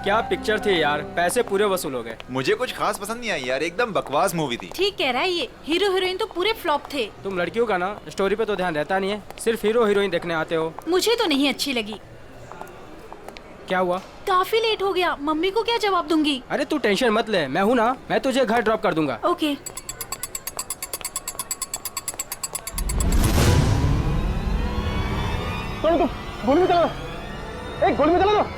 क्या पिक्चर थी यार, पैसे पूरे वसूल हो गए। मुझे कुछ खास पसंद नहीं आई यार, एकदम बकवास मूवी थी। ठीक कह रहा है ये, हीरो हीरोइन तो पूरे फ्लॉप थे। तुम लड़कियों का ना स्टोरी पे तो ध्यान रहता नहीं है, सिर्फ हीरो हीरोइन देखने आते हो। मुझे तो नहीं अच्छी लगी। क्या हुआ? काफी लेट हो गया, मम्मी को क्या जवाब दूंगी? अरे तू टेंशन मत ले, मैं हूँ ना, मैं तुझे घर ड्रॉप कर दूंगा। ओके। चलो तुम गोली में चला दो, एक गोली में चला दो।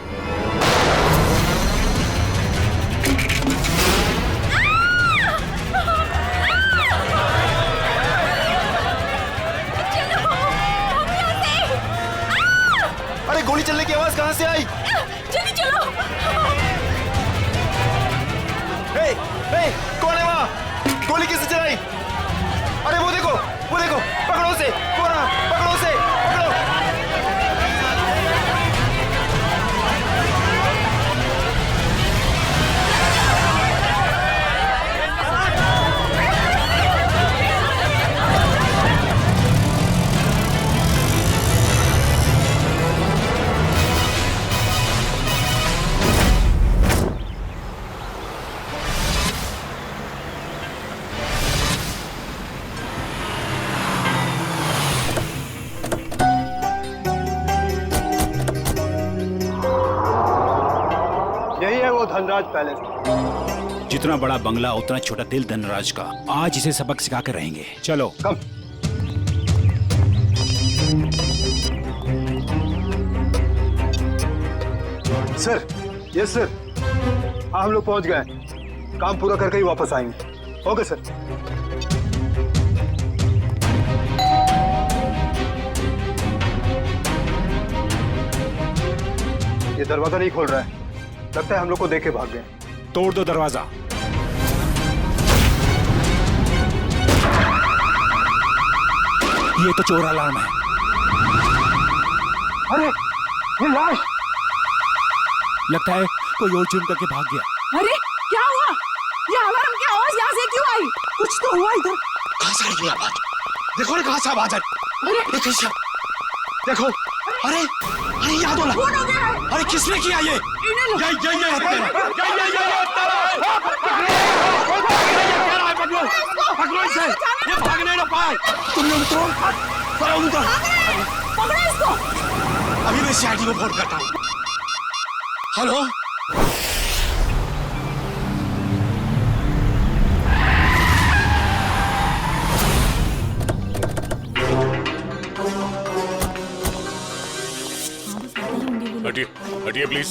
अरे गोली चलने की आवाज कहाँ से आई? जल्दी चलो। हे, हे, कौन है वहाँ? गोली किसने चलाई? अरे वो देखो, पकड़ो उसे, कौन है? पकड़ो उसे, पकड़ो। यही है वो धनराज पैलेस। जितना बड़ा बंगला उतना छोटा दिल धनराज का। आज इसे सबक सिखा कर रहेंगे। चलो कम। Sir, yes sir. हाँ हम लोग पहुंच गए, काम पूरा करके ही वापस आएंगे। Okay sir. ये दरवाजा नहीं खोल रहा है, लगता है हम लोग को देख के भाग गए। तोड़ दो दरवाजा। ये तो चोर अलार्म है। अरे ये लाश! लगता है कोई और जुर्म करके भाग गया। अरे क्या हुआ? ये अलार्म की आवाज यहाँ से क्यों आई? कुछ तो हुआ इधर। कहाँ से आई ये आवाज? देखो ना कहाँ से आवाज आई। अरे देखो, अरे अरे याद हो गया। अरे किसने किया ये? पकड़ो इसे, ये भागने ना पाए। तुम लोग तो पकड़ो इसको। अभी मैं सीआईडी को फोन करता हूँ। हेलो, हटिए हटिए प्लीज।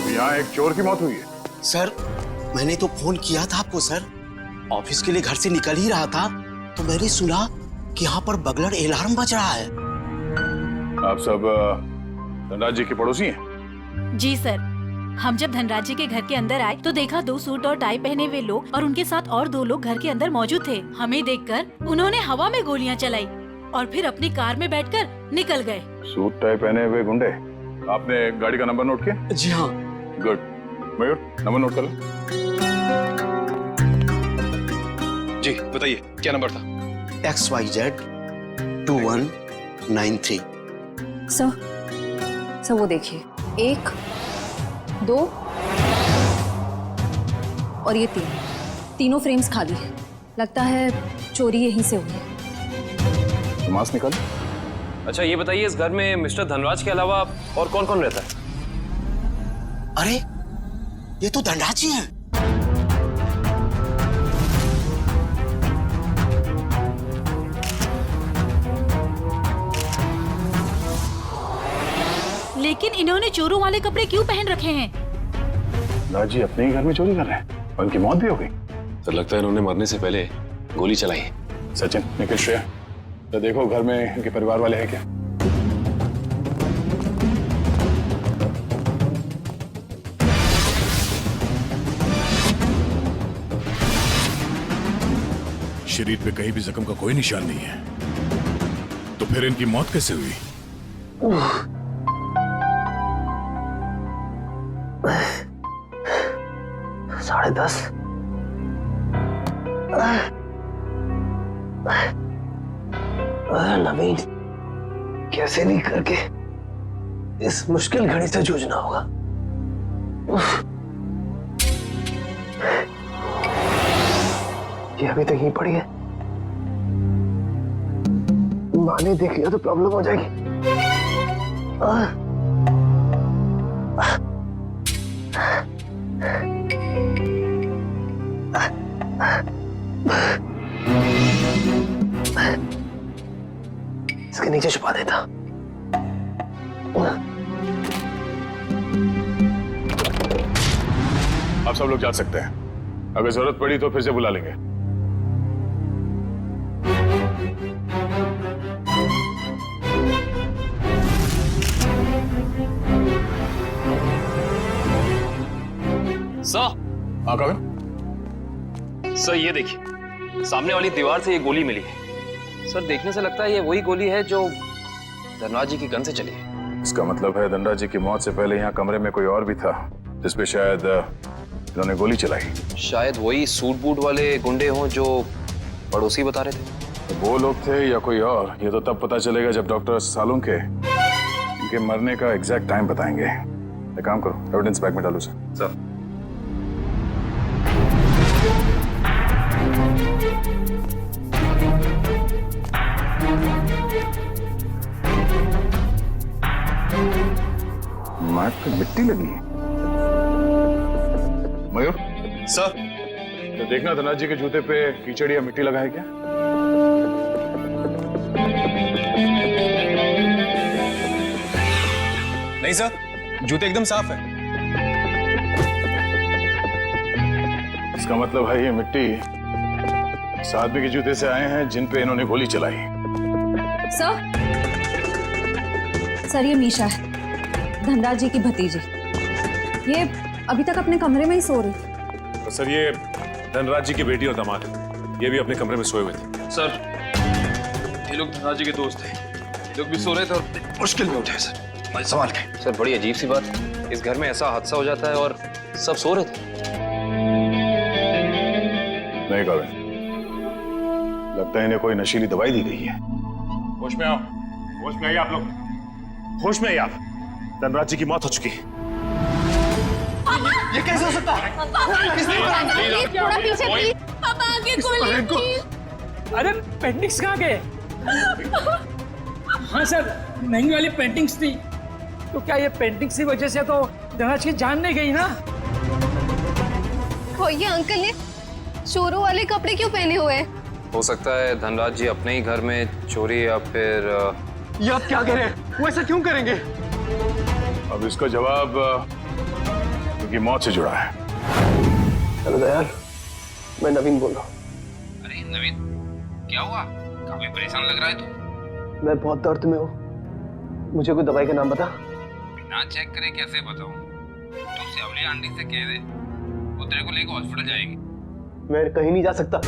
यहाँ एक चोर की मौत हुई है। सर मैंने तो फोन किया था आपको सर। ऑफिस के लिए घर से निकल ही रहा था तो मैंने सुना कि यहाँ पर बगलर अलार्म बज रहा है। आप सब धनराज जी के पड़ोसी हैं? जी सर, हम जब धनराज जी के घर के अंदर आए तो देखा 2 सूट और टाई पहने हुए लोग और उनके साथ और 2 लोग घर के अंदर मौजूद थे। हमें देखकर उन्होंने हवा में गोलियां चलाई और फिर अपनी कार में बैठकर निकल गए। सूट टाई पहने हुए गुंडे। आपने गाड़ी का नंबर नोट किया? जी हाँ। गुड। मयूर नंबर नोट कर लो। जी बताइए क्या नंबर था? XYZ 2193। सर वो देखिए, 1 2 और ये 3, तीनों फ्रेम्स खाली है। लगता है चोरी यहीं से हुई है। मास्क निकाल। अच्छा ये बताइए, इस घर में मिस्टर धनराज के अलावा और कौन कौन रहता है? अरे ये तो धनराज जी हैं। लेकिन इन्होंने चोरों वाले कपड़े क्यों पहन रखे हैं? धनराज जी अपने ही घर में चोरी कर रहे हैं और उनकी मौत भी हो गई। तो लगता है इन्होंने मरने से पहले गोली चलाई है। सचिन, निखिल, श्रेया, तो देखो घर में इनके परिवार वाले हैं क्या? शरीर पे कहीं भी जख्म का कोई निशान नहीं है, तो फिर इनकी मौत कैसे हुई? साढ़े 10। नवीन, कैसे भी करके इस मुश्किल घड़ी से जूझना होगा। ये अभी तक ही पड़ी है, माँ ने देख लिया तो प्रॉब्लम हो जाएगी। इसके नीचे छुपा देता। आप सब लोग जा सकते हैं, अगर जरूरत पड़ी तो फिर से बुला लेंगे। सर, हाँ कविन? सर ये देखिए, सामने वाली दीवार से ये गोली मिली है। सर देखने से लगता है ये वही गोली है जो धनराज जी की गन से चली है। इसका मतलब है धनराज जी की मौत से पहले यहाँ कमरे में कोई और भी था जिसपे शायद इन्होंने गोली चलाई। शायद वही सूट बूट वाले गुंडे हों जो पड़ोसी बता रहे थे। तो वो लोग थे या कोई और, ये तो तब पता चलेगा जब डॉक्टर सालुंग के इनके मरने का एग्जैक्ट टाइम बताएंगे। एक काम करो, एविडेंस बैग में डालो सर। मैट पे मिट्टी लगी है। मयूर सर, तो देखना धनराज जी के जूते पे कीचड़ या मिट्टी लगा है क्या? नहीं सर, जूते एकदम साफ है। इसका मतलब है ये मिट्टी इस आदमी के जूते से आए हैं जिन पे इन्होंने गोली चलाई। सर ये मीशा है, धनराज जी की भतीजी। ये अभी तक अपने कमरे में ही सो रही थी। तो सर ये धनराज जी की बेटी और दामाद है, ये भी अपने कमरे में सोए हुए थे। सर ये लोग धनराज जी के दोस्त थे, ये लोग भी सो रहे थे और मुश्किल में उठे सर, संभाल के। सर बड़ी अजीब सी बात, इस घर में ऐसा हादसा हो जाता है और सब सो रहे थे। नहीं कविन, लगता है इन्हें कोई नशीली दवाई दी गई है। होश में आओ, होश में आइए आप लोग, होश में आइए आप। धनराज जी की मौत हो चुकी है। ये कैसे हो सकता है? थोड़ा पीछे प्लीज। पापा आगे गोली। अरे पेंटिंग्स कहाँ गए? हाँ सर, महंगी वाली पेंटिंग्स थी। तो क्या ये पेंटिंग्स की वजह से तो धनराज की जान नहीं गई ना? ये अंकल ने चोरों वाले कपड़े क्यों पहने हुए हैं? हो सकता है धनराज जी अपने ही घर में चोरी या फिर ये आप क्या कह रहे हैं? वो ऐसा क्यों करेंगे? अब इसका जवाब उनकी मौत से जुड़ा है। हेलो दयाल, मैं नवीन बोल रहा हूँ। अरे नवीन, क्या हुआ? काफी परेशान लग रहा है तू। मैं बहुत दर्द में हूँ, मुझे कोई दवाई का नाम बता। बिना चेक करे कैसे बताऊं? तू सेवली आंटी से कह दे, वो तेरे को लेकर हॉस्पिटल जाएगी। मैं कहीं नहीं जा सकता,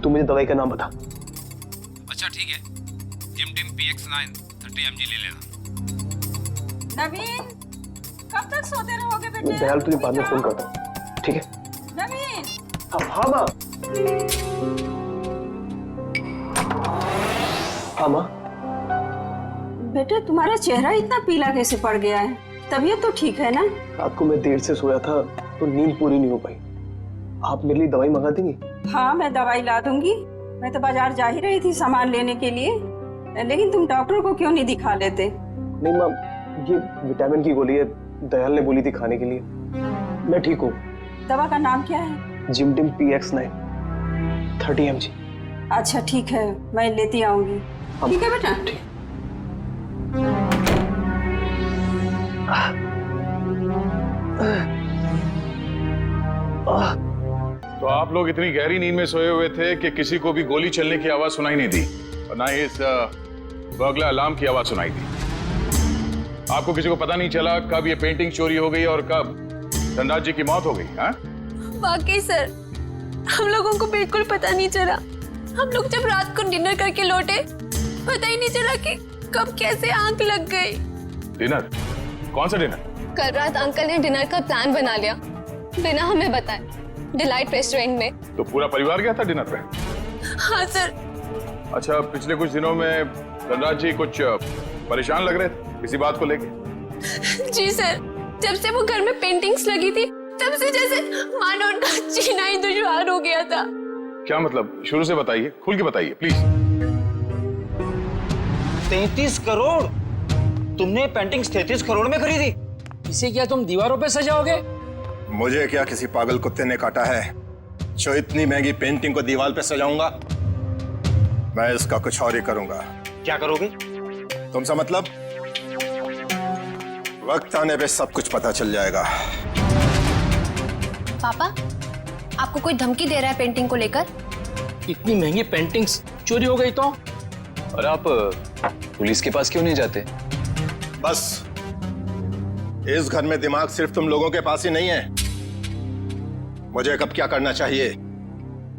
तू मुझे दवाई का नाम बता। अच्छा ठीक है, जिमटिम PX9 30 mg ले लेना। नवीन, कब तक सोते रहोगे बेटे? दयाल तुझे बाद में फोन करता हूँ, ठीक है? नवीन, हाँ माँ। हाँ माँ। बेटे तुम्हारा चेहरा इतना पीला कैसे पड़ गया है? तबीयत तो ठीक है ना? रात को मैं देर से सोया था तो नींद पूरी नहीं हो पाई। आप मेरे लिए दवाई मंगा देंगी? हाँ मैं दवाई ला दूंगी। मैं तो बाजार जा ही रही थी सामान लेने के लिए, लेकिन तुम डॉक्टर को क्यों नहीं दिखा लेते? नहीं माँ, ये विटामिन की गोली है, दयाल ने बोली थी खाने के लिए। मैं ठीक हूँ। दवा का नाम क्या है? जिमटिम PX9 30 mg। अच्छा ठीक है, मैं लेती आऊंगी। ठीक है बेटा? ठीक। तो आप लोग इतनी गहरी नींद में सोए हुए थे कि किसी को भी गोली चलने की आवाज सुनाई नहीं दी और ना ही इस बगला अलार्म की आवाज सुनाई दी। आपको किसी को पता नहीं चला कब ये पेंटिंग चोरी हो गई और कब धनराज जी की मौत हो गई? हाँ? वाकई सर, हम लोगों को बिल्कुल पता नहीं चला। हम लोग जब रात को डिनर करके लौटे, पता ही नहीं चला कि कब कैसे आंख लग गई। डिनर? कौन सा डिनर? कल रात अंकल ने डिनर का प्लान बना लिया बिना हमें बताए, डिलाइट रेस्टोरेंट में। तो पूरा परिवार गया था डिनर पे? हाँ सर। अच्छा, पिछले कुछ दिनों में धनराज जी कुछ परेशान लग रहे थे किसी बात को लेके? जी सर, जब से वो घर में पेंटिंग्स लगी थी तब से जैसे मानो उनका जीना ही दुश्वार हो गया था। क्या मतलब? शुरू से बताइए, खुल के बताइए प्लीज। 33 करोड़? तुमने पेंटिंग्स 33 करोड़ में खरीदी? इसे क्या तुम दीवारों पे सजाओगे? मुझे क्या किसी पागल कुत्ते ने काटा है जो इतनी महंगी पेंटिंग को दीवार पे सजाऊंगा? मैं इसका कुछ और ही करूंगा। क्या करोगे? तुमसे मतलब? वक्त आने पे सब कुछ पता चल जाएगा। पापा, आपको कोई धमकी दे रहा है पेंटिंग को लेकर? इतनी महंगी पेंटिंग्स चोरी हो गई तो? और आप पुलिस के पास क्यों नहीं जाते? बस, इस घर में दिमाग सिर्फ तुम लोगों के पास ही नहीं है। मुझे कब क्या करना चाहिए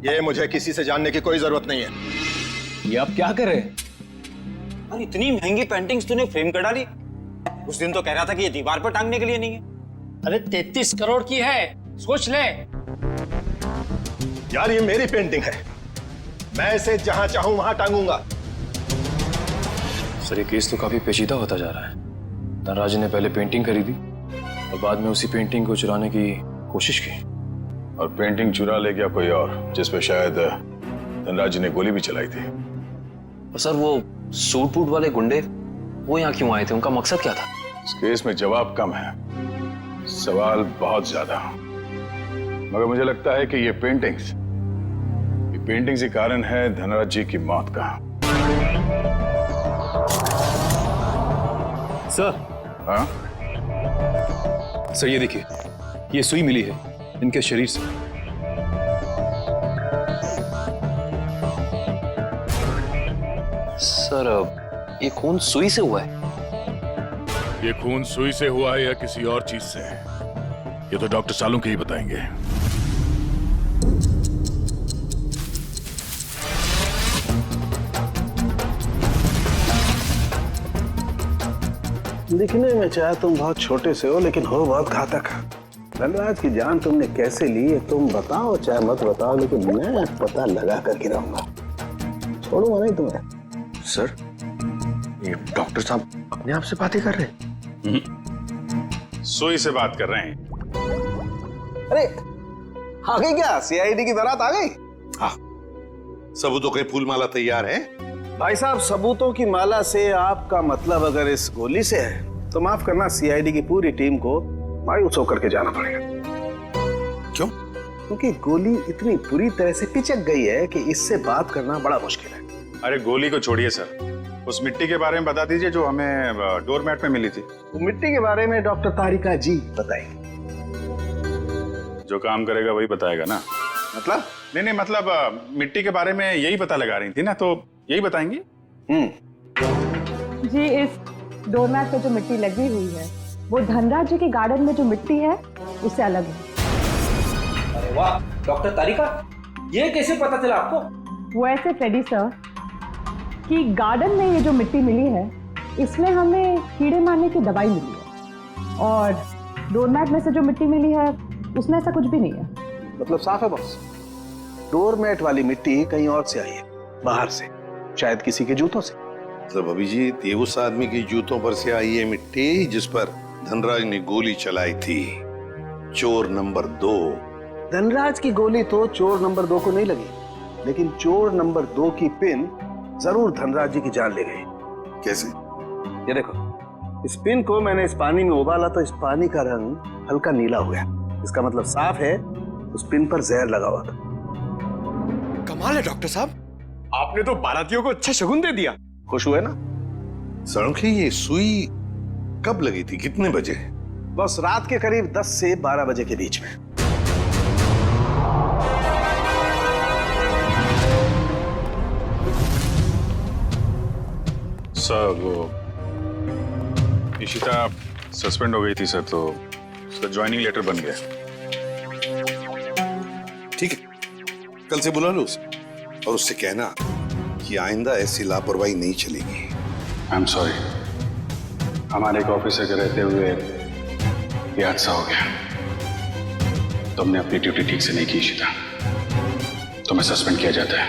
ये मुझे किसी से जानने की कोई जरूरत नहीं है। ये आप क्या कर रहे हैं? और इतनी महंगी पेंटिंग्स तूने फ्रेम कर डाली? उस दिन तो कह रहा था कि ये दीवार पर टांगने के लिए नहीं है। अरे 33 करोड़ की है, सोच ले। यार ये मेरी पेंटिंग है, मैं इसे जहां चाहूं वहां टांगूंगा। सर, ये केस तो काफी पेचीदा होता जा रहा है। धनराज ने पहले पेंटिंग खरीदी और बाद में उसी पेंटिंग को चुराने की कोशिश की, और पेंटिंग चुरा ले गया कोई और, जिसपे शायद धनराज जी ने गोली भी चलाई थी। और सर, वो सूट बूट वाले गुंडे वो यहाँ क्यों आए थे? उनका मकसद क्या था? इस केस में जवाब कम है, सवाल बहुत ज्यादा। मगर मुझे लगता है कि ये पेंटिंग्स ही कारण है धनराज जी की मौत का। सर। हाँ? सर, ये देखिए, ये सुई मिली है इनके शरीर से। सर, ये खून सुई से हुआ है? ये खून सुई से हुआ है या किसी और चीज से, ये तो डॉक्टर सालुंके ही बताएंगे। दिखने में चाहे तुम बहुत छोटे से हो, लेकिन हो बहुत घातक। धनराज की जान तुमने कैसे ली है तुम बताओ, चाहे मत बताओ, लेकिन मैं पता लगा कर गिराऊंगा, छोड़ूंगा नहीं तुम्हें। सर, ये डॉक्टर साहब अपने आप से बातें कर रहे हैं? सुई से बात कर रहे हैं। अरे आ गई क्या? सीआईडी की बारात आ गई? हाँ, सबूतों के फूल माला तैयार है। भाई साहब, सबूतों की माला से आपका मतलब अगर इस गोली से है तो माफ करना, सीआईडी की पूरी टीम को मायूस होकर के जाना पड़ेगा। क्यों? क्योंकि गोली इतनी बुरी तरह से पिचक गई है कि इससे बात करना बड़ा मुश्किल है। अरे गोली को छोड़िए सर, उस मिट्टी के बारे में बता दीजिए जो हमें डोरमैट में मिली थी। तो मिट्टी के बारे में डॉक्टर तारिका जी बताएंगे। जो काम करेगा वही बताएगा ना? मतलब? नहीं, मतलब मिट्टी के बारे में यही पता लगा रही थी ना, तो यही बताएंगी। जी, इस डोरमैट पे जो मिट्टी लगी हुई है वो धनराज जी के गार्डन में जो मिट्टी है उससे अलग है। अरे वाह डॉक्टर तारिका, ये कैसे पता चला आपको? वो ऐसे फ्रेडी सर कि गार्डन में ये जो मिट्टी मिली है इसमें हमें कीड़े मारने की दवाई मिली है, और डोरमैट में से जो मिट्टी मिली है उसमें ऐसा कुछ भी नहीं है। मतलब साफ है बॉस, डोरमैट वाली मिट्टी कहीं और से आई है, बाहर से, शायद किसी के जूतों से। मतलब अभिजीत, ये उस आदमी की जूतों पर से आई है मिट्टी जिस पर धनराज ने गोली चलाई थी, चोर नंबर 2। धनराज की गोली तो चोर नंबर 2 को नहीं लगी, लेकिन चोर नंबर 2 की पिन जरूर धनराज जी की जान ले गई। कैसे? ये देखो, इस पिन को मैंने इस पानी में उबाला तो इस पानी का रंग हल्का नीला हो गया। इसका मतलब साफ है उस पिन पर जहर लगा हुआ था। कमाल है डॉक्टर साहब, आपने तो बारातियों को अच्छा शगुन दे दिया। खुश हुए ना? सड़ों ये सुई कब लगी थी, कितने बजे? बस रात के करीब 10 से 12 बजे के बीच में। सर, वो इशिता सस्पेंड हो गई थी सर, तो उसका ज्वाइनिंग लेटर बन गया। ठीक है, कल से बुला लो उसे और उससे कहना कि आइंदा ऐसी लापरवाही नहीं चलेगी। आई एम सॉरी, हमारे एक ऑफिसर के रहते हुए ये हादसा हो गया। तुमने अपनी ड्यूटी ठीक से नहीं की शीता, तुम्हें सस्पेंड किया जाता है।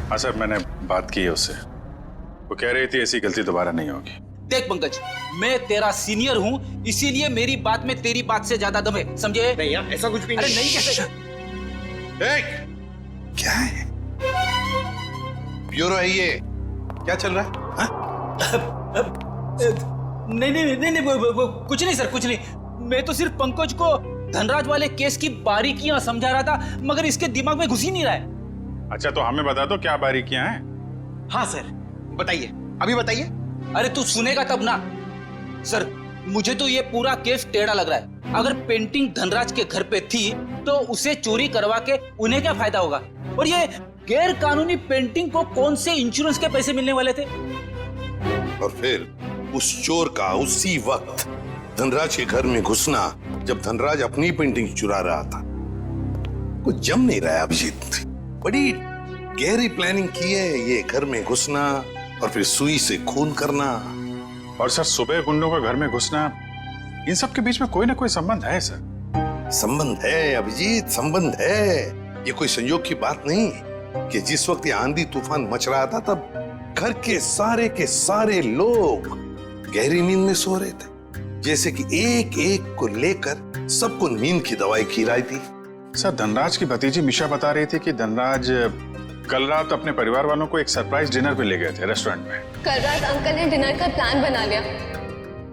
हाँ सर, मैंने बात की है उससे, वो कह रही थी ऐसी गलती दोबारा नहीं होगी। देख पंकज, मैं तेरा सीनियर हूँ, इसीलिए मेरी बात में तेरी बात से ज्यादा दम है, समझे? नहीं यार, ऐसा कुछ भी नहीं। अरे नहीं कैसे? क्या है? ब्यूरो है ये, क्या चल रहा है? नहीं, वो कुछ नहीं सर, कुछ नहीं। मैं तो सिर्फ पंकज को धनराज वाले केस की बारीकियां समझा रहा था, मगर इसके दिमाग में घुस ही नहीं रहा है। अच्छा, तो हमें बता दो क्या बारीकियां हैं? हाँ सर, बताइए, अभी बताइए। अरे तू सुनेगा तब ना। सर, मुझे तो ये पूरा केस टेढ़ा लग रहा है। अगर पेंटिंग धनराज के घर पे थी तो उसे चोरी करवा के उन्हें क्या फायदा होगा? और ये गैर कानूनी पेंटिंग को कौन से इंश्योरेंस के पैसे मिलने वाले थे? और फिर उस चोर का उसी वक्त धनराज के घर में घुसना जब धनराज अपनी पेंटिंग चुरा रहा था। कुछ जम नहीं रहा है अभिजीत। बड़ी गहरी प्लानिंग की है ये घर में घुसना और फिर सुई से खून करना। और सर, सुबह गुंडों का घर में घुसना, इन सब के बीच में कोई ना कोई संबंध है सर। संबंध है अभिजीत, संबंध है। ये कोई संयोग की बात नहीं कि जिस वक्त ये आंधी तूफान मच रहा था तब घर के सारे लोग गहरी नींद में सो रहे थे, जैसे कि एक एक को लेकर सबको नींद की दवाई खिलाई थी। सर, धनराज की भतीजी मिशा बता रही थी कि धनराज कल रात अपने परिवार वालों को एक सरप्राइज डिनर पे ले गए थे रेस्टोरेंट में। कल रात अंकल ने डिनर का प्लान बना लिया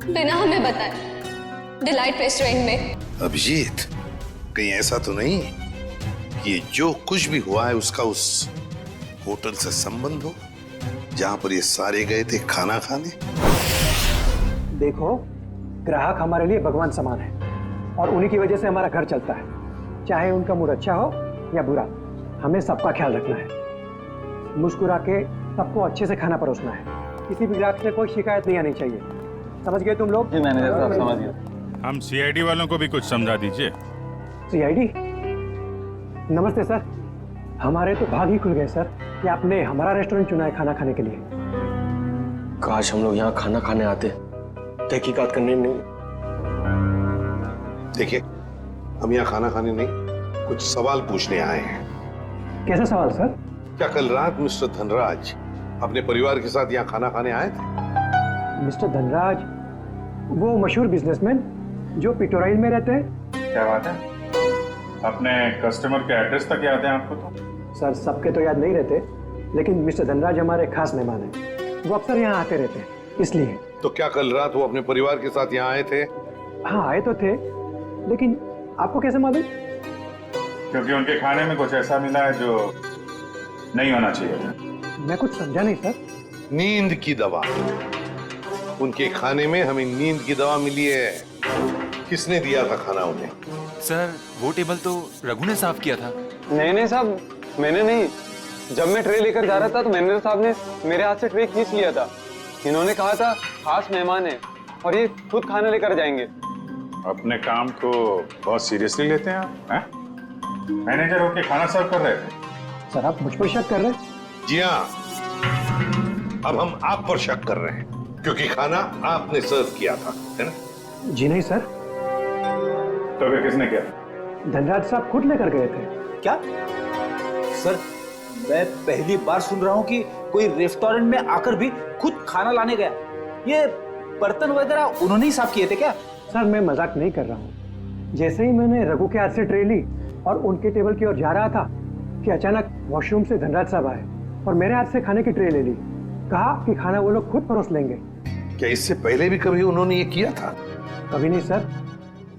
बिना हमें बताए, डिलाइट रेस्टोरेंट में। अभिजीत, कहीं ऐसा तो नहीं ये जो कुछ भी हुआ है उसका उस होटल से संबंध हो जहां पर ये सारे गए थे खाना खाने? देखो, ग्राहक हमारे लिए भगवान समान है और उन्हीं की वजह से हमारा घर चलता है। चाहे उनका मूड अच्छा हो या बुरा, हमें सबका ख्याल रखना है। मुस्कुरा के सबको अच्छे से खाना परोसना है। किसी भी ग्राहक से कोई शिकायत नहीं आनी चाहिए। समझ गए तुम लोग? जी मैनेजर साहब, समझ गए। हम सीआईडी वालों को भी कुछ समझा दीजिए। सीआईडी? नमस्ते सर, हमारे तो भाग ही खुल गए सर कि आपने हमारा रेस्टोरेंट चुना है खाना खाने के लिए। काश हम लोग यहाँ खाना खाने आते, तहकीकात करने नहीं। देखिए, हम यहाँ खाना खाने नहीं, कुछ सवाल पूछने आए हैं। कैसा सवाल सर? क्या कल रात मिस्टर धनराज अपने परिवार के साथ यहाँ खाना खाने आए थे? मिस्टर धनराज, वो मशहूर बिजनेसमैन जो पिटोराइल में रहते हैं। क्या बात है? अपने कस्टमर के एड्रेस तक याद है आपको? तो सर, सबके तो याद नहीं रहते, लेकिन मिस्टर धनराज हमारे खास मेहमान हैं। वो अक्सर यहाँ आते रहते हैं, इसलिए। तो क्या कल रात वो अपने परिवार के साथ यहाँ आए थे? हाँ, आए तो थे, लेकिन आपको कैसे मालूम? क्योंकि उनके खाने में कुछ ऐसा मिला है जो नहीं होना चाहिए था। मैं कुछ समझा नहीं सर। नींद की दवा। उनके खाने में हमें नींद की दवा मिली है। किसने दिया था खाना उन्हें? सर, वो टेबल तो रघु ने साफ किया था। नहीं साहब, मैंने नहीं। जब मैं ट्रे लेकर जा रहा था तो मैनेजर साहब ने मेरे हाथ से ट्रे खींच लिया था। इन्होंने कहा था खास मेहमान है और ये खुद खाना लेकर जाएंगे। अपने काम को बहुत सीरियसली लेते हैं आप, हैं? मैनेजर होके खाना सर्व कर रहे थे। सर, आप मुझ पर शक कर रहे हैं? जी हाँ, अब हम आप पर शक कर रहे हैं क्योंकि खाना आपने सर्व किया था, है ना? जी नहीं सर। तो फिर किसने किया? धनराज साहब खुद लेकर गए थे। क्या सर, मैं पहली बार सुन रहा हूँ कि कोई रेस्टोरेंट में आकर भी खुद खाना लाने गया। ये बर्तन वगैरह उन्होंने ही साफ किए थे क्या? सर, मैं मजाक नहीं कर रहा हूँ। जैसे ही मैंने रघु के हाथ से ट्रे ली और उनके टेबल की ओर जा रहा था कि अचानक वॉशरूम से धनराज साहब आए और मेरे हाथ से खाने की ट्रे ले ली। कहा कि खाना वो लोग खुद परोस लेंगे। क्या इससे पहले भी कभी उन्होंने ये किया था? कभी नहीं सर।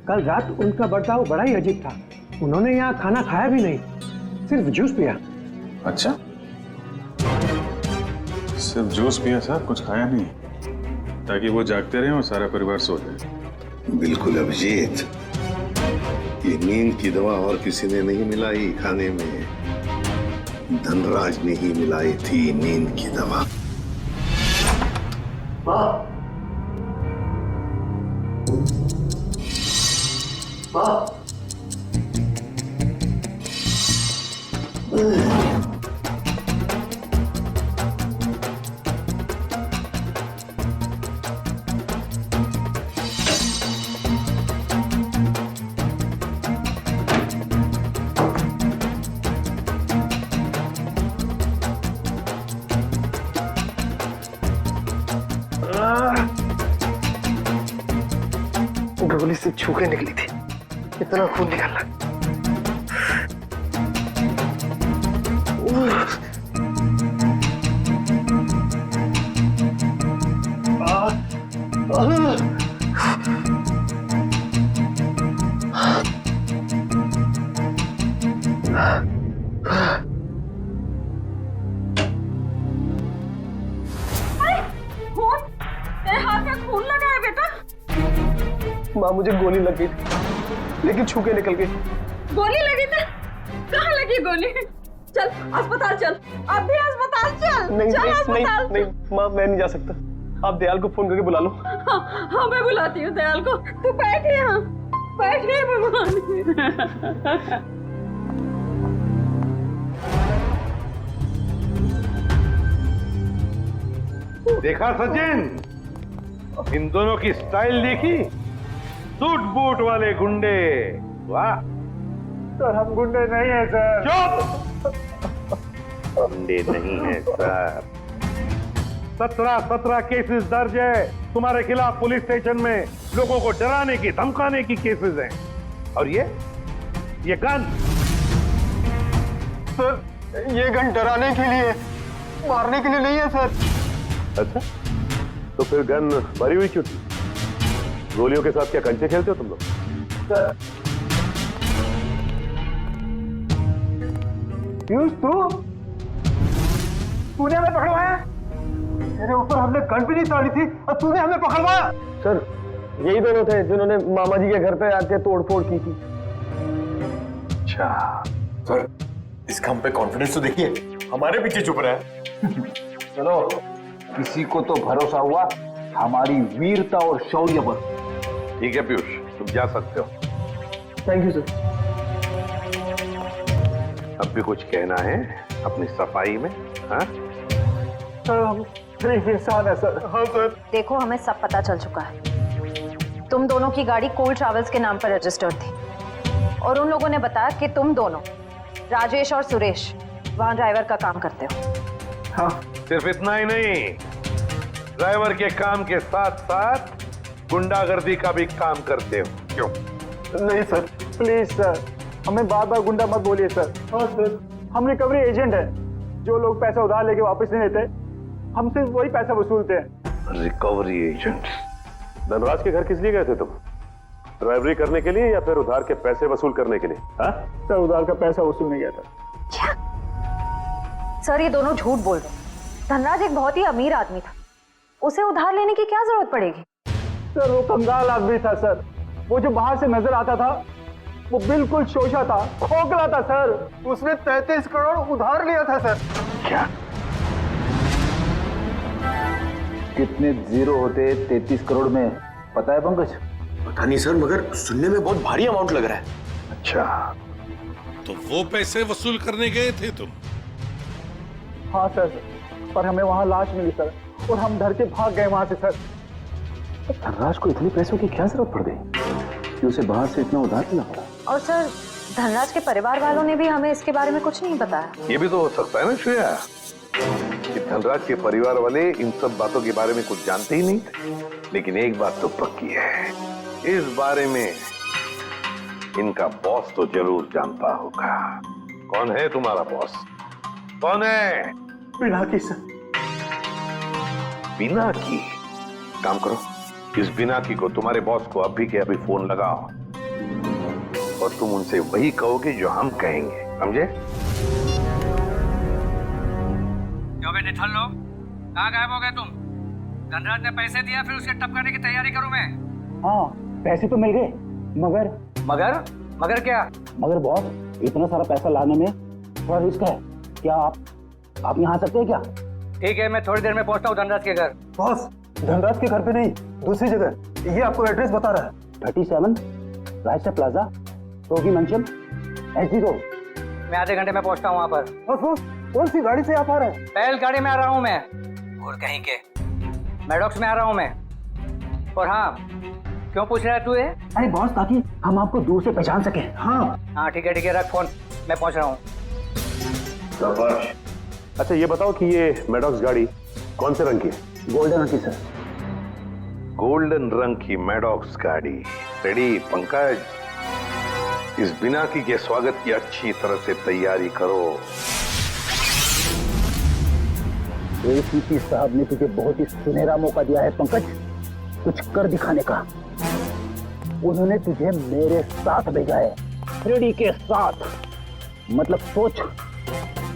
कल रात उनका बर्ताव बड़ा ही अजीब था। उन्होंने यहाँ खाना खाया भी नहीं, सिर्फ जूस पिया। अच्छा, सिर्फ जूस पिया सर, कुछ खाया नहीं, ताकि वो जागते रहे और सारा परिवार सो जाए। बिल्कुल अभिजीत, ये नींद की दवा और किसी ने नहीं मिलाई खाने में, धनराज ने ही मिलाई थी नींद की दवा। गोली सिर्फ छू के निकली थी, इतना खून निकला। माँ मुझे गोली लग गई थी, लेकिन छू के निकल गई। गोली लगी थी? कहाँ लगी गोली? चल अस्पताल चल, अब भी अस्पताल चल। नहीं चल नहीं, अस्पताल। नहीं माँ, मैं नहीं जा सकता। आप दयाल को फोन करके बुला लो। हाँ मैं बुलाती हूँ दयाल को। तू बैठ यहाँ, बैठ भगवान। देखा सचिन, इन दोनों की स्टाइल देखी? सूट बूट वाले गुंडे। वाह सर, हम गुंडे नहीं हैं सर। चुप! गुंडे नहीं हैं सर। 17 केसेस दर्ज है तुम्हारे खिलाफ पुलिस स्टेशन में। लोगों को डराने की धमकाने की केसेस हैं। और ये गन? सर, ये गन डराने के लिए, मारने के लिए नहीं है सर। अच्छा, तो फिर गन भरी हुई क्यों थी? गोलियों के साथ क्या कंचे खेलते हो तुम लोग? पीयूष, तूने हमें पकड़वाया? तेरे ऊपर हमने गन भी नहीं ताड़ी थी और तूने हमें पकड़वाया? सर, यही दोनों थे जिन्होंने मामा जी के घर पे आके तोड़फोड़ की थी। अच्छा सर, इसका हम पे कॉन्फिडेंस तो देखिए, हमारे पीछे चुप रहा है। चलो, किसी को तो भरोसा हुआ हमारी वीरता और शौर्य पर। ठीक है पीयूष, तुम जा सकते हो। Thank you sir. अब भी कुछ कहना है अपनी सफाई में? हाँ सर, हम गरीब इंसान है सर। हाँ सर। देखो, हमें सब पता चल चुका है। तुम दोनों की गाड़ी कूल ट्रैवल्स के नाम पर रजिस्टर्ड थी और उन लोगों ने बताया कि तुम दोनों, राजेश और सुरेश, वहां ड्राइवर का काम करते हो। हाँ। सिर्फ इतना ही नहीं, ड्राइवर के काम के साथ साथ गुंडागर्दी का भी काम करते हो। क्यों? नहीं सर, प्लीज सर, हमें बार बार गुंडा मत बोलिए सर। हाँ सर, हम रिकवरी एजेंट हैं। जो लोग पैसा उधार लेके वापस नहीं देते, हम सिर्फ वही पैसा वसूलते हैं। Recovery agent? धनराज के घर किस लिए गए थे तुम? ड्राइवरी करने के लिए या फिर उधार के पैसे वसूल करने के लिए? हाँ सर, उधार का पैसा वसूलने गया था। सर, ये दोनों झूठ बोल रहे हैं। धनराज एक बहुत ही अमीर आदमी था, उसे उधार लेने की क्या जरूरत पड़ेगी? सर, वो कंगाल आदमी था सर। वो जो बाहर से नजर आता था, वो बिल्कुल शोषा था, खोखला था सर। उसने 33 करोड़ उधार लिया था सर। क्या? कितने जीरो होते 33 करोड़ में, पता है पंकज? पता नहीं सर, मगर सुनने में बहुत भारी अमाउंट लग रहा है। अच्छा, तो वो पैसे वसूल करने गए थे तुम? हाँ सर, पर हमें वहां लाश मिली सर और हम डर के भाग गए वहां से सर। धनराज को इतने पैसों की क्या जरूरत पड़ गई कि उसे बाहर से इतना उधार लेना पड़ा? और सर, धनराज के परिवार वालों ने भी हमें इसके बारे में कुछ नहीं बताया। ये भी तो हो सकता है ना श्रेया, कि धनराज के परिवार वाले इन सब बातों के बारे में कुछ जानते ही नहीं थे। लेकिन एक बात तो पक्की है, इस बारे में इनका बॉस तो जरूर जानता होगा। कौन है तुम्हारा बॉस? कौन है? पिनाकी सर। पिनाकी? काम करो, इस पिनाकी को, तुम्हारे बॉस को अभी के अभी फोन लगाओ और तुम उनसे वही कहोगे जो हम कहेंगे, समझे? क्यों बे निठल्ल लोग, कहाँ गायब हो गए तुम? धनराज ने पैसे दिया, फिर उसे टपकाने की तैयारी करूं मैं। हाँ, पैसे तो मिल गए, मगर मगर क्या? मगर बॉस, इतना सारा पैसा लाने में थोड़ा रिस्क है। क्या आप यहाँ आ सकते हैं क्या? ठीक है, मैं थोड़ी देर में पहुंचता हूँ धनराज के घर। बॉस, धनराज के घर पे नहीं, दूसरी जगह। ये आपको एड्रेस बता रहा है। 37 रायसा प्लाजा, रोगी मंचल, SD रोड। मैं आधे घंटे में पहुंचता हूँ वहाँ पर। बॉस, कौन सी गाड़ी से आप आ रहे हैं? बैल गाड़ी में आ रहा हूँ मैं। और कहीं के मैडॉक्स में आ रहा हूँ मैं। और हाँ, क्यों पूछ रहा है तू ये? अरे बॉस, ताकि हम आपको दूर से पहचान सके। हाँ ठीक है, रख फोन, मैं पहुंच रहा हूँ। अच्छा, ये बताओ कि ये मैडॉक्स गाड़ी कौन से रंग की है? गोल्डन रंग की सर। गोल्डन रंग की मैडॉक्स गाड़ी रेडी पंकज। इस बिनाकी के स्वागत की अच्छी तरह से तैयारी करो। एसीपी साहब ने तुझे बहुत ही सुनहरा मौका दिया है पंकज, कुछ कर दिखाने का। उन्होंने तुझे मेरे साथ भेजा है, रेडी के साथ। मतलब सोच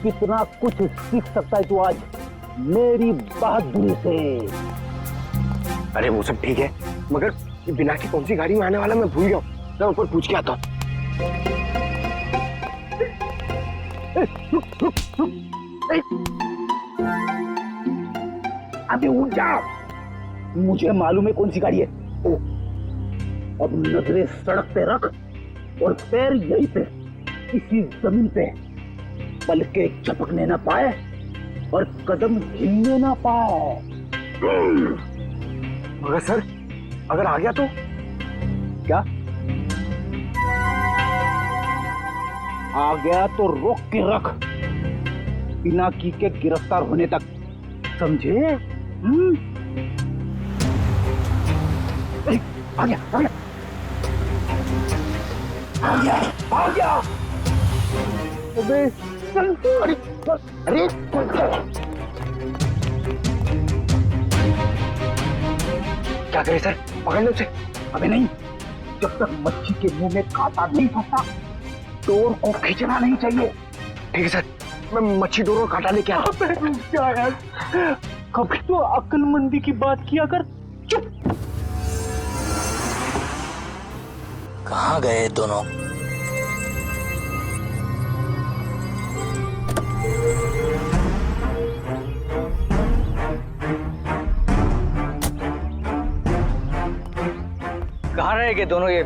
कितना कुछ सीख सकता है तू आज मेरी बहादुरी से। अरे वो सब ठीक है, मगर ये बिना की कौन सी गाड़ी में आने वाला मैं भूल गया हूँ। मैं ऊपर पूछ के आता हूँ। अबे उठ जा, मुझे मालूम है कौन सी गाड़ी है। ओ, अब नजरें सड़क पे रख और पैर यहीं पे इसी जमीन पे, पलके झपकने ना पाए और कदम हिलने ना पाए। मगर सर अगर आ गया तो क्या? आ गया तो रोक के रख, बिना की के गिरफ्तार होने तक, समझे? आ गया, आ गया, आ गया, आ गया। अबे चल, अरे अरे क्या करे सर, पकड़ लो उसे। अबे नहीं, जब तक मच्छी के मुंह में कांटा नहीं फंसता डोर को खींचना नहीं चाहिए। ठीक है सर, मैं मच्छी डोर और कांटा लेके आता हूँ। क्या यार, कभी तो अक्लमंदी की बात किया कर। चुप। कहाँ गए दोनों? कहाँ रहेंगे दोनों? ये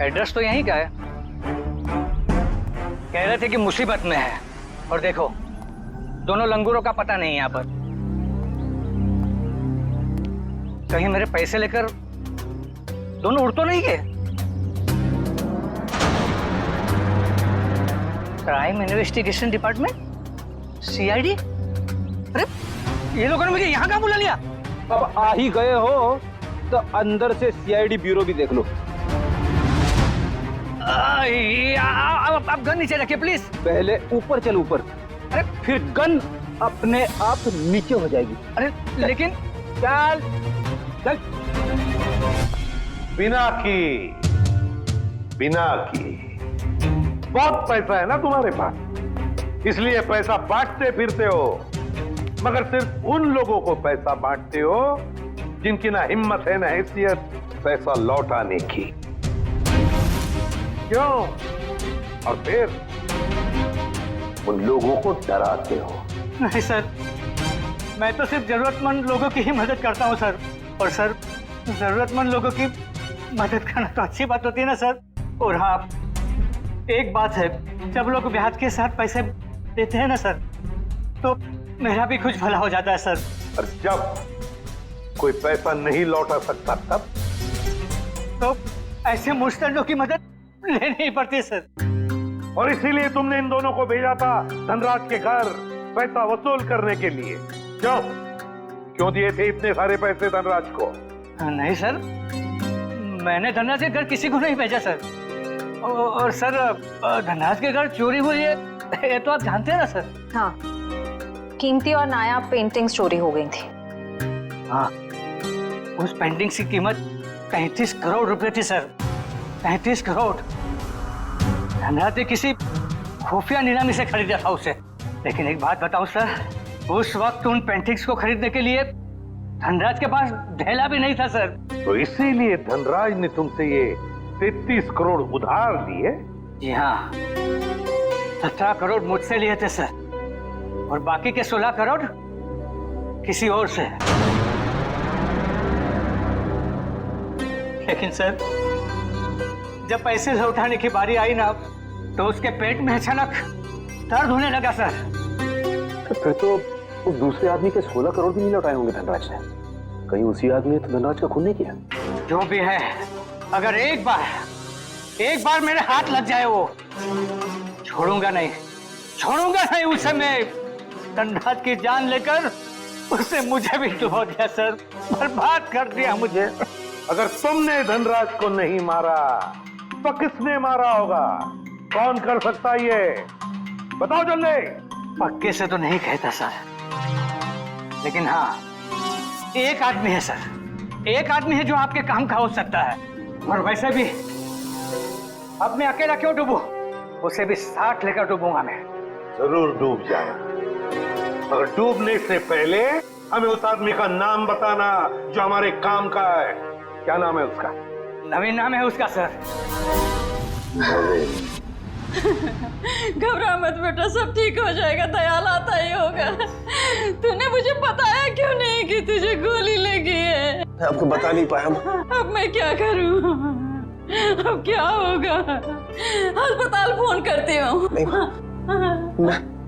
एड्रेस तो यहीं का है। कह रहे थे कि मुसीबत में है, और देखो दोनों लंगूरों का पता नहीं है यहाँ पर। कहीं मेरे पैसे लेकर दोनों उड़ तो नहीं गए? Crime investigation department, CID? अरे ये लोगों ने मुझे यहाँ कहाँ बुला लिया? अब आ ही गए हो तो अंदर से सीआईडी ब्यूरो भी देख लो। आप गन नीचे रखिए प्लीज। पहले ऊपर चल, ऊपर। अरे फिर गन अपने आप नीचे हो जाएगी। अरे लेकिन चल चल। बिना की बहुत पैसा है ना तुम्हारे पास, इसलिए पैसा बांटते फिरते हो, मगर सिर्फ उन लोगों को पैसा बांटते हो जिनकी ना हिम्मत है ना हैसियत पैसा लौटाने की। क्यों? और फिर उन लोगों को डराते हो। नहीं सर, मैं तो सिर्फ जरूरतमंद लोगों की ही मदद करता हूँ सर। और सर, जरूरतमंद लोगों की मदद करना तो अच्छी बात होती है ना सर। और हाँ, एक बात है, जब लोग ब्याज के साथ पैसे देते हैं ना सर, तो मेरा भी कुछ भला हो जाता है सर। और जब कोई पैसा नहीं लौटा सकता तब तो ऐसे मुश्तरों की मदद लेनी ही पड़ती है सर। और इसीलिए तुमने इन दोनों को भेजा था धनराज के घर पैसा वसूल करने के लिए। क्यों दिए थे इतने सारे पैसे धनराज को? नहीं सर, मैंने धनराज के घर किसी को नहीं भेजा सर। और सर, धनराज के घर चोरी हुई है ये तो आप जानते हैं ना सर। हाँ, कीमती और नायाब पेंटिंग्स चोरी हो गई थी। हाँ, उस पेंटिंग की कीमत 35 करोड़ रुपए थी सर। 35 करोड़। धनराज ने किसी खुफिया नीलामी से खरीदा था उसे। लेकिन एक बात बताऊं सर, उस वक्त उन पेंटिंग्स को खरीदने के लिए धनराज के पास ढेला भी नहीं था सर। तो इसीलिए धनराज ने तुमसे ये 33 करोड़ उधार लिए? जी हाँ, 17 करोड़ मुझसे लिए थे सर, और बाकी के 16 करोड़ किसी और से। लेकिन सर, जब पैसे लौटाने की बारी आई ना, तो उसके पेट में अचानक दर्द होने लगा सर। फिर तो उस दूसरे आदमी के 16 करोड़ भी नहीं लौटाए होंगे धनराज ने। कहीं उसी आदमी ने तो धनराज का खून नहीं किया? जो भी है, अगर एक बार मेरे हाथ लग जाए, वो छोड़ूंगा नहीं उसे। मैं धनराज की जान लेकर उसने मुझे भी डुबो दिया सर, बर्बाद कर दिया मुझे। अगर तुमने धनराज को नहीं मारा तो किसने मारा होगा? कौन कर सकता है ये? बताओ जल्दी। पक्के से तो नहीं कहता सर, लेकिन हाँ, एक आदमी है सर, एक आदमी है जो आपके काम का हो सकता है। और वैसे भी अब मैं अकेला क्यों डूबूं? उसे भी साथ लेकर डूबूंगा मैं। जरूर डूब जाए, मगर डूबने से पहले हमें उस आदमी का नाम बताना जो हमारे काम का है। क्या नाम है उसका? नवीन नाम है उसका सर। घबरा मत बेटा, सब ठीक हो जाएगा, दयाल आता ही होगा। तूने मुझे बताया क्यों नहीं कि तुझे गोली लगी है? मैं आपको बता नहीं पाया। अब मैं क्या करूं? अब क्या होगा? अस्पताल फोन करती हूँ।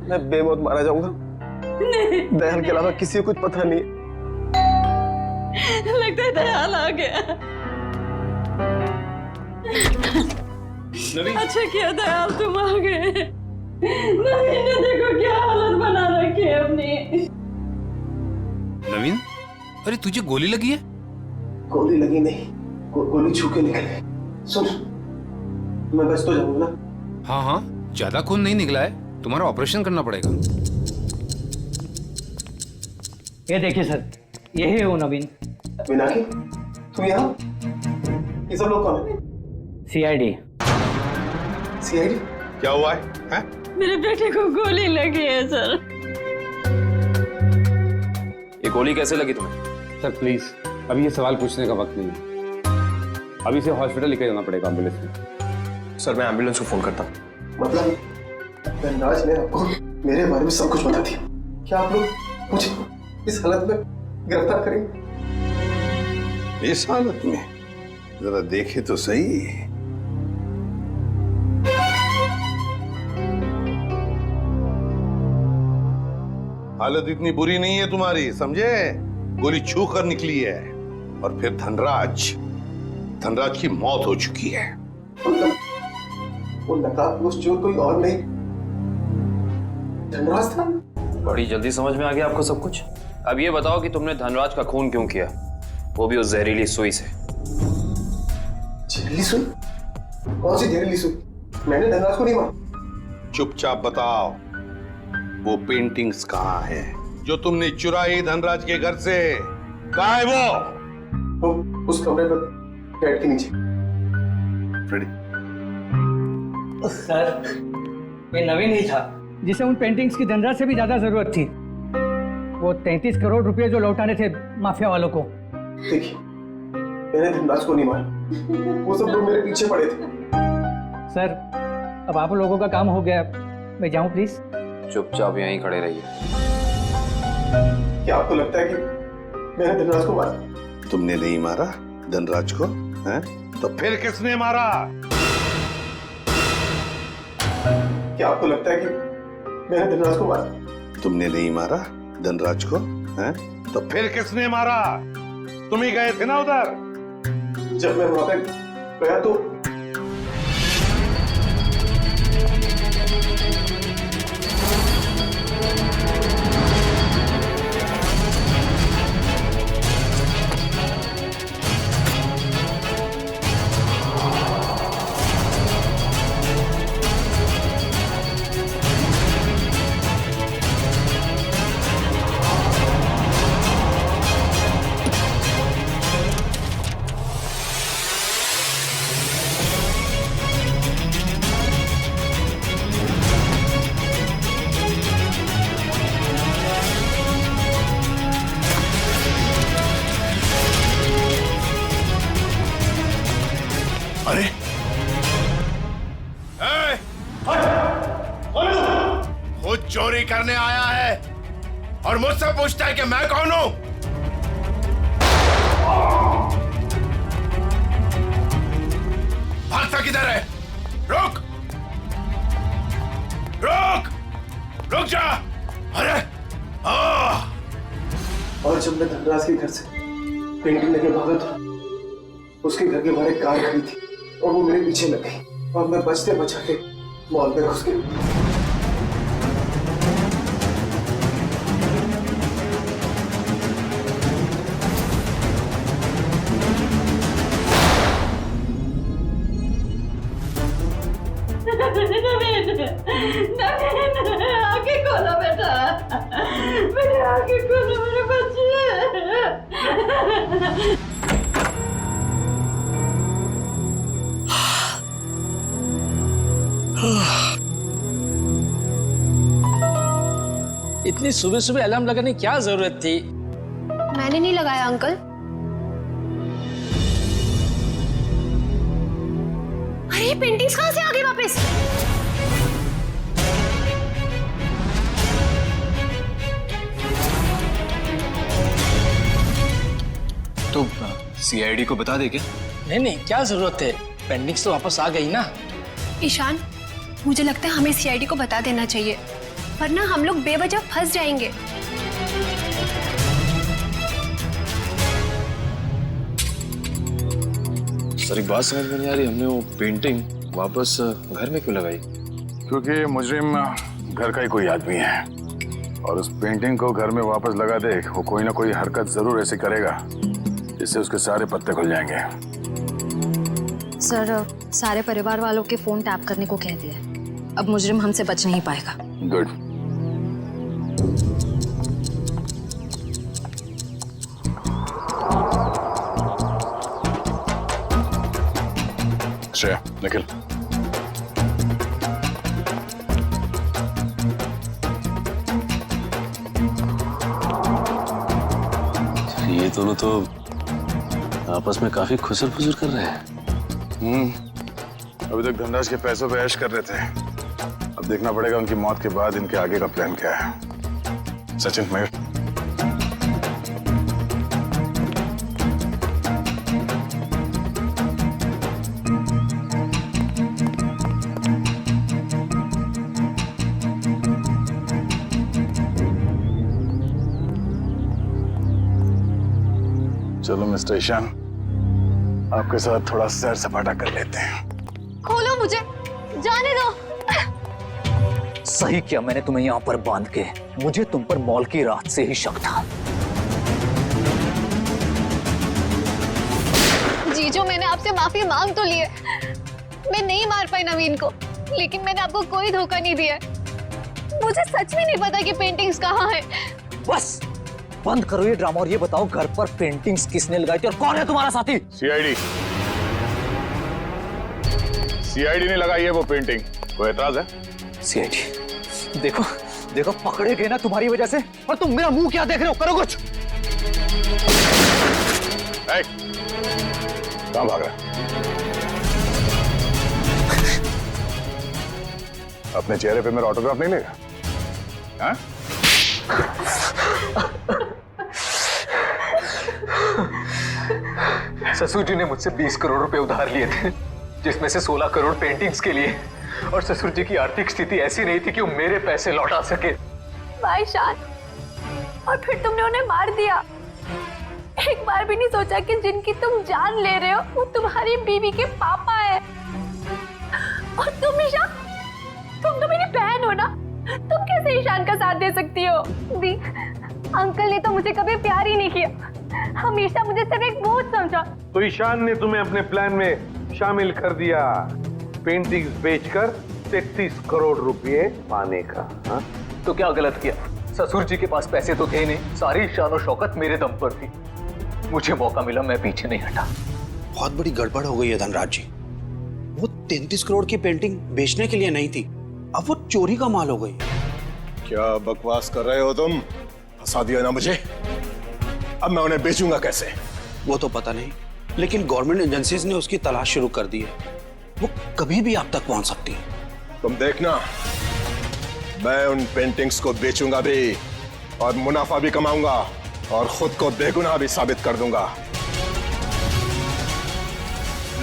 मैं बेमौत मारा जाऊंगा। नहीं, दयाल के अलावा किसी को कुछ पता नहीं। लगता है दयाल आ गया। अच्छा किया दयाल तुम आ गए। नवीन ने देखो क्या हालत बना रखी है अपनी। नवीन, अरे तुझे गोली लगी है? गोली लगी नहीं, गोली छू के निकली। सुन, मैं बच तो जाऊंगा ना? हाँ हाँ, ज्यादा खून नहीं निकला है, तुम्हारा ऑपरेशन करना पड़ेगा। ये देखिए सर, यही है वो नवीन। मीनाक्षी, तुम यहाँ? ये सब लोग कौन है? सीआईडी। सीआईडी? क्या हुआ है? मेरे बेटे को गोली लगी है सर। ये गोली कैसे लगी तुम्हें? सर प्लीज, अभी ये सवाल पूछने का वक्त नहीं है। अभी से हॉस्पिटल लेकर जाना पड़ेगा एम्बुलेंस में। सर मैं एम्बुलेंस को फोन करता हूँ। मतलब धनराज ने आपको मेरे बारे में सब कुछ बता दिया। क्या आप लोग मुझे इस हालत में गिरफ्तार करेंगे? इस हालत में जरा देखे तो सही। हालत इतनी बुरी नहीं है तुम्हारी, समझे? गोली छू कर निकली है और फिर धनराज की मौत हो चुकी है। वो नकाबपोश चोर कोई और नहीं, धनराज था। बड़ी जल्दी समझ में आ गया आपको सब कुछ। अब ये बताओ कि तुमने धनराज का खून क्यों किया, वो भी उस जहरीली सुई से। जहरीली सुई? कौन सी जहरीली सुई? मैंने धनराज को नहीं मारा। चुपचाप बताओ, वो पेंटिंग्स कहाँ है जो तुमने चुराई धनराज के घर से? कहाँ है वो? उस कमरे पर बेड के नीचे। सर, ये नवीन ही था जिसे उन पेंटिंग्स की धनराज से भी ज्यादा जरूरत थी। वो 33 करोड़ रुपए जो लौटाने थे माफिया वालों को। देखिए, मैंने धनराज को नहीं मारा, वो सब लोग मेरे पीछे पड़े थे। सर, अब आप लोगों का काम हो गया, मैं जाऊं प्लीज? चुपचाप यहीं खड़े रहिए। क्या आपको लगता है कि मैंने धनराज को मारा? तुमने नहीं मारा धनराज को, हैं? तो फिर किसने मारा? क्या आपको लगता है कि मैंने धनराज को मारा? तुमने नहीं मारा धनराज को, हैं? तो फिर किसने मारा? तुम ही गए थे ना उधर। जब मैं वहां पे गया तो अरे खुद चोरी करने आया है और मुझसे पूछता है कि मैं कौन हूं? भागता किधर है? रुक रुक रुक जा। अरे और जब मैं धनराज के घर से पेंटिंग लेके भागा था, उसके घर के बाहर एक कार खड़ी थी और वो मेरे पीछे लग गई और मैं बचते बचाते मॉल में घुस गया। नहीं, आंखें खोलो बेटा, मेरे आंखें खोलो मेरे बच्चे। इतनी सुबह सुबह अलार्म लगाने की क्या जरूरत थी? मैंने नहीं लगाया अंकल। अरे ये पेंटिंग्स कहाँ से आ गई वापस? तो सीआईडी को बता दे क्या? नहीं, क्या जरूरत है? पेंटिंग्स तो वापस आ गई ना। ईशान, मुझे लगता है हमें सीआईडी को बता देना चाहिए, वरना हम लोग बेवजह फंस जाएंगे। सर एक बात समझ में नहीं आ रही, हमने वो पेंटिंग वापस घर में क्यों लगाई? क्योंकि मुजरिम घर का ही कोई आदमी है और उस पेंटिंग को घर में वापस लगा दे, वो कोई ना कोई हरकत जरूर ऐसे करेगा जिससे उसके सारे पत्ते खुल जाएंगे। सर, सारे परिवार वालों के फोन टैप करने को कह दिया। अब मुजरिम हमसे बच नहीं पाएगा। गुड। श्रेया, निखिल। ये दोनों तो आपस में काफी खुसर फुसर कर रहे हैं। अभी तक धनराज के पैसों पे ऐश कर रहे थे, अब देखना पड़ेगा उनकी मौत के बाद इनके आगे का प्लान क्या है। सचिन, मयूर। चलो मिस्टर ईशान, आपके साथ थोड़ा सैर सपाटा कर लेते हैं। खोलो मुझे, जाने दो। सही किया मैंने तुम्हें यहाँ पर बांध के। मुझे तुम पर मॉल की रात से ही शक था। जीजू, मैंने आपसे माफी मांग तो ली है। मैं नहीं मार पाई नवीन को, लेकिन मैंने आपको कोई धोखा नहीं दिया। मुझे सच में नहीं पता कि पेंटिंग्स कहाँ है। बस बंद करो ये ड्रामा और ये बताओ घर पर पेंटिंग्स किसने लगाई थी और कौन है तुम्हारा साथी? सीआईडी ने लगाई है वो पेंटिंग। कोई एतराज है? सीआईडी, देखो देखो पकड़े गए ना तुम्हारी वजह से, और तुम मेरा मुंह क्या देख रहे हो? करो कुछ। कहाँ भाग रहा है? अपने चेहरे पे मेरा ऑटोग्राफ नहीं लेगा? हाँ? ससुर जी ने मुझसे 20 करोड़ रुपए उधार लिए थे, जिसमें से 16 करोड़ पेंटिंग्स के लिए, और ससुर जी की आर्थिक स्थिति ऐसी नहीं थी कि वो मेरे पैसे लौटा सके। भाई शान, और फिर तुमने उन्हें मार दिया। एक बार भी नहीं सोचा कि जिनकी तुम जान ले रहे हो वो तुम्हारी बीवी के पापा है। और तुम ईशान, तुम तो मेरी बहन हो ना, तुम कैसे ईशान का साथ दे सकती हो? दी, अंकल ने तो मुझे कभी प्यार ही नहीं किया, हमेशा मुझे सिर्फ एक बोझ समझा। तो ईशान ने तुम्हें अपने प्लान में शामिल कर दिया, पेंटिंग्स बेचकर 33 करोड़ रुपए पाने का। हा? तो क्या गलत किया? ससुर जी के पास पैसे तो थे नहीं, सारी शान और शौकत मेरे दम पर थी। मुझे मौका मिला, मैं पीछे नहीं हटा। बहुत बड़ी गड़बड़ हो गई है धनराज जी। वो 33 करोड़ की पेंटिंग बेचने के लिए नहीं थी, अब वो चोरी का माल हो गई। क्या बकवास कर रहे हो तुम? फंसा दिया ना मुझे। अब मैं उन्हें बेचूंगा कैसे? वो तो पता नहीं, लेकिन गवर्नमेंट एजेंसीज ने उसकी तलाश शुरू कर दी है। वो कभी भी आप तक पहुंच सकती है। तुम देखना, मैं उन पेंटिंग्स को बेचूंगा भी और मुनाफा भी कमाऊंगा और खुद को बेगुनाह भी साबित कर दूंगा।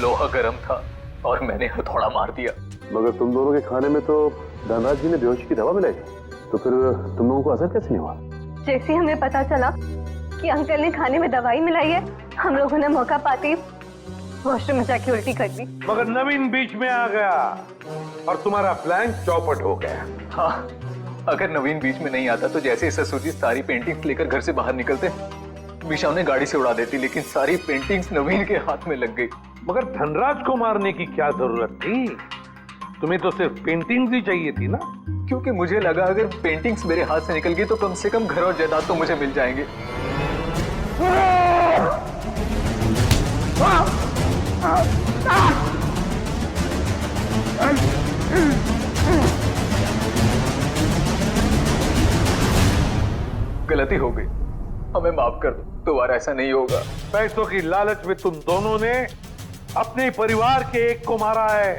लोहा गर्म था और मैंने हथौड़ा मार दिया। मगर तुम दोनों के खाने में तो धनराज जी ने बेहोशी की दवा मिलाई, तो फिर तुम लोगों को असर कैसे नहीं हुआ? जैसे हमें पता चला कि अंकल ने खाने में दवाई मिलाई है, हम लोगों ने मौका पाते ही वॉशरूम में जाके उल्टी कर दी। मगर नवीन बीच में आ गया और तुम्हारा प्लान चौपट हो गया। हाँ, अगर नवीन बीच में नहीं आता तो जैसे ससुर जी सारी पेंटिंग्स लेकर घर से बाहर निकलते, मीशा उन्हें गाड़ी से उड़ा देती, लेकिन सारी पेंटिंग्स नवीन के हाथ में लग गई। मगर धनराज को मारने की क्या जरूरत थी? तुम्हें तो सिर्फ पेंटिंग्स ही चाहिए थी ना? क्योंकि मुझे लगा अगर पेंटिंग्स मेरे हाथ से निकल गई तो कम से कम घर और जायदाद तो मुझे मिल जाएंगे। गलती हो गई, हमें माफ कर दो, दोबारा ऐसा नहीं होगा। पैसों की लालच में तुम दोनों ने अपने परिवार के एक को मारा है,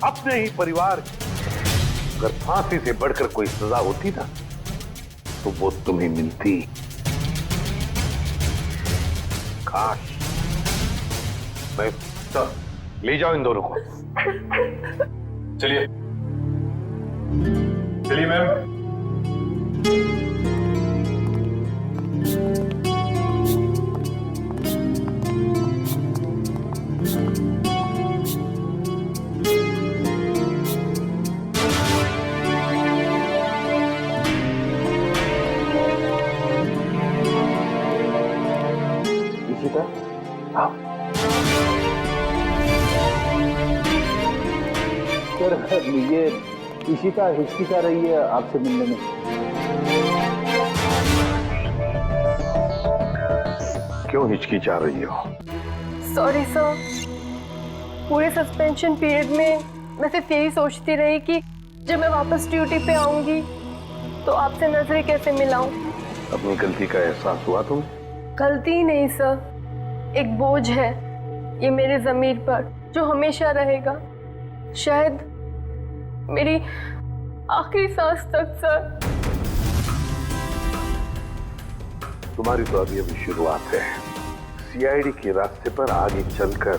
अपने ही परिवार के। अगर फांसी से बढ़कर कोई सजा होती ना तो वो तुम्हें मिलती। काश मैं ले जाओ इन दोनों को। चलिए चलिए मैम। सर ये इशिता हिचकिचा रही है आपसे मिलने में। क्यों हिचकिचा रही हो? सॉरी सर, पूरे सस्पेंशन पीरियड में मैं सिर्फ यही सोचती रही कि जब मैं वापस ड्यूटी पे आऊंगी तो आपसे नजरें कैसे मिलाऊं। अपनी गलती का एहसास हुआ तुम्हें? गलती ही नहीं सर, एक बोझ है ये मेरे ज़मीर पर जो हमेशा रहेगा, शायद मेरी आखिरी सांस तक। सर तुम्हारी तो अभी शुरुआत है। सीआईडी के रास्ते पर आगे चलकर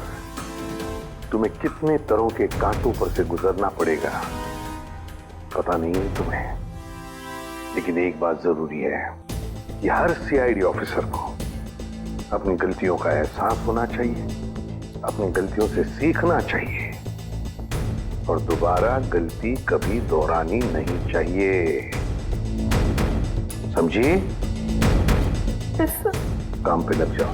तुम्हें कितने तरह के कांटों पर से गुजरना पड़ेगा पता नहीं है तुम्हें, लेकिन एक बात जरूरी है कि हर सीआईडी ऑफिसर को अपनी गलतियों का एहसास होना चाहिए, अपनी गलतियों से सीखना चाहिए और दोबारा गलती कभी दोहरानी नहीं चाहिए। समझी? काम पे लग जाओ।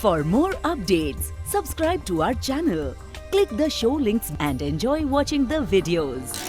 For more updates, subscribe to our channel, click the show links and enjoy watching the videos.